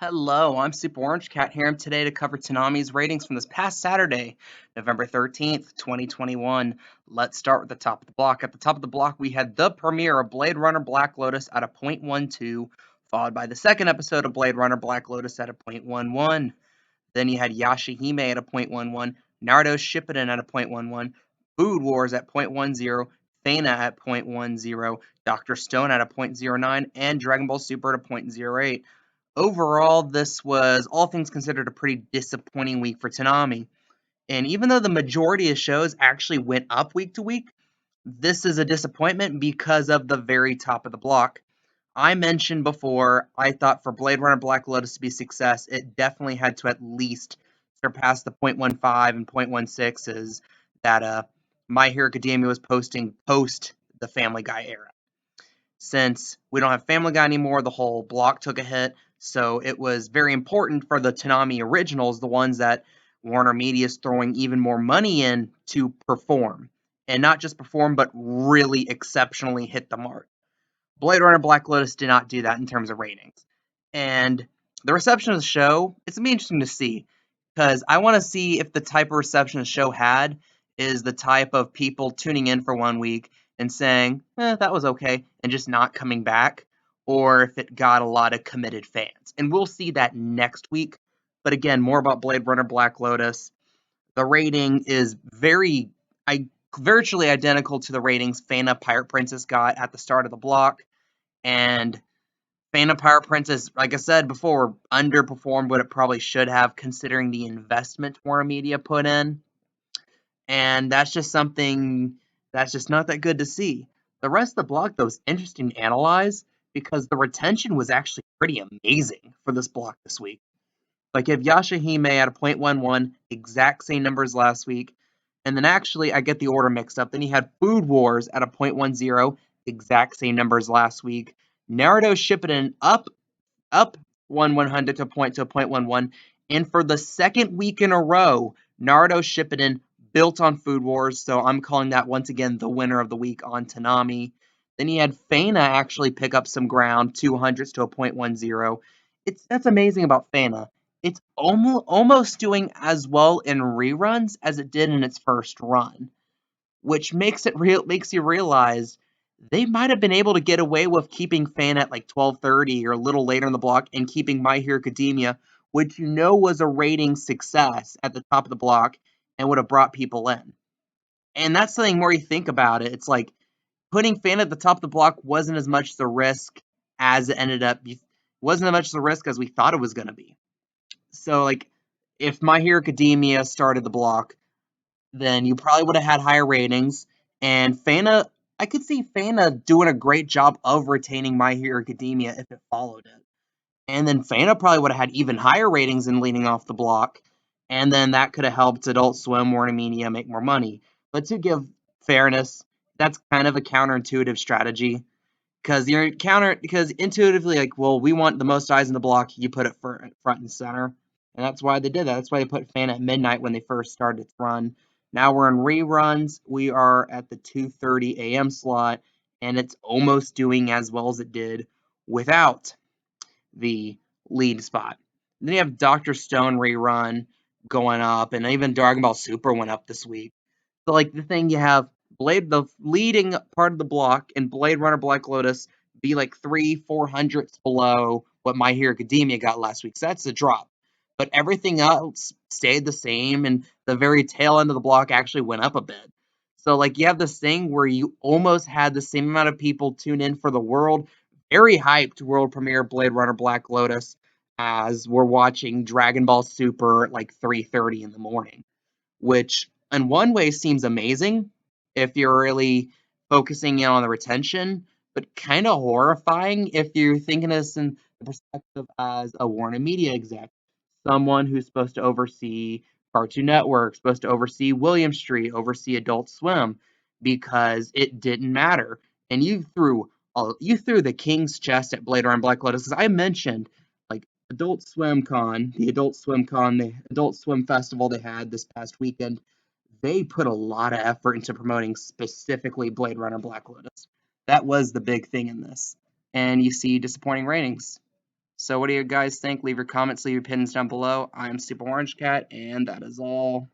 Hello, I'm Super Orange Cat here today to cover Toonami's ratings from this past Saturday, November 13th, 2021. Let's start with the top of the block. At the top of the block, we had the premiere of Blade Runner Black Lotus at a 0.12, followed by the second episode of Blade Runner Black Lotus at a 0.11. Then you had Yashahime at a 0.11, Naruto Shippuden at a 0.11, Food Wars at 0.10, Fana at 0.10, Dr. Stone at a 0.09, and Dragon Ball Super at a 0.08. Overall, this was, all things considered, a pretty disappointing week for Toonami. And even though the majority of shows actually went up week to week, this is a disappointment because of the very top of the block. I mentioned before, I thought for Blade Runner Black Lotus to be a success, it definitely had to at least surpass the 0.15 and 0.16s that My Hero Academia was posting post the Family Guy era. Since we don't have Family Guy anymore, the whole block took a hit. So it was very important for the Toonami originals, the ones that WarnerMedia is throwing even more money in, to perform. And not just perform, but really exceptionally hit the mark. Blade Runner Black Lotus did not do that in terms of ratings. And the reception of the show, it's going to be interesting to see. Because I want to see if the type of reception the show had is the type of people tuning in for 1 week and saying, that was okay, and just not coming back, or if it got a lot of committed fans. And we'll see that next week. But again, more about Blade Runner Black Lotus. The rating is virtually identical to the ratings Fana Pirate Princess got at the start of the block. And Fana Pirate Princess, like I said before, underperformed what it probably should have, considering the investment WarnerMedia put in. And that's just something that's just not that good to see. The rest of the block, though, is interesting to analyze because the retention was actually pretty amazing for this block this week. Like, you have Yashahime at a 0.11, exact same numbers last week. And then actually, I get the order mixed up. Then you had Food Wars at a 0.10, exact same numbers last week. Naruto Shippuden up 100 to a 0.11. And for the second week in a row, Naruto Shippuden built on Food Wars, so I'm calling that once again the winner of the week on Toonami. Then you had Fana actually pick up some ground, 200s to a 0.10. That's amazing about Fana. It's almost doing as well in reruns as it did in its first run, which makes you realize they might have been able to get away with keeping Fan at like 12:30 or a little later in the block and keeping My Hero Academia, which was a rating success at the top of the block and would have brought people in. And that's something more you think about it. It's like putting Fan at the top of the block wasn't as much the risk as it ended up. Wasn't as much the risk as we thought it was going to be. So like, if My Hero Academia started the block, then you probably would have had higher ratings. And Fana, I could see Fana doing a great job of retaining My Hero Academia if it followed it. And then Fana probably would have had even higher ratings in leading off the block. And then that could have helped Adult Swim, WarnerMedia make more money. But to give fairness, that's kind of a counterintuitive strategy. Because intuitively, like, well, we want the most eyes in the block, you put it front and center. And that's why they did that. That's why they put Fana at midnight when they first started its run. Now we're in reruns. We are at the 2:30 a.m. slot, and it's almost doing as well as it did without the lead spot. Then you have Dr. Stone rerun going up, and even Dragon Ball Super went up this week. So, like, the thing you have the leading part of the block, and Blade Runner Black Lotus be like 300-400 below what My Hero Academia got last week. So that's a drop. But everything else stayed the same, and the very tail end of the block actually went up a bit. So, like, you have this thing where you almost had the same amount of people tune in for the very hyped world premiere Blade Runner Black Lotus as we're watching Dragon Ball Super at like 3:30 in the morning, which in one way seems amazing if you're really focusing in on the retention, but kind of horrifying if you're thinking of this in the perspective as a WarnerMedia exec, someone who's supposed to oversee Cartoon Network, supposed to oversee William Street, oversee Adult Swim, because it didn't matter. And you threw the king's chest at Blade Runner and Black Lotus, because I mentioned like Adult Swim Con, the Adult Swim Festival they had this past weekend. They put a lot of effort into promoting specifically Blade Runner Black Lotus. That was the big thing in this. And you see disappointing ratings. So what do you guys think? Leave your comments, leave your opinions down below. I am Super Orange Cat, and that is all.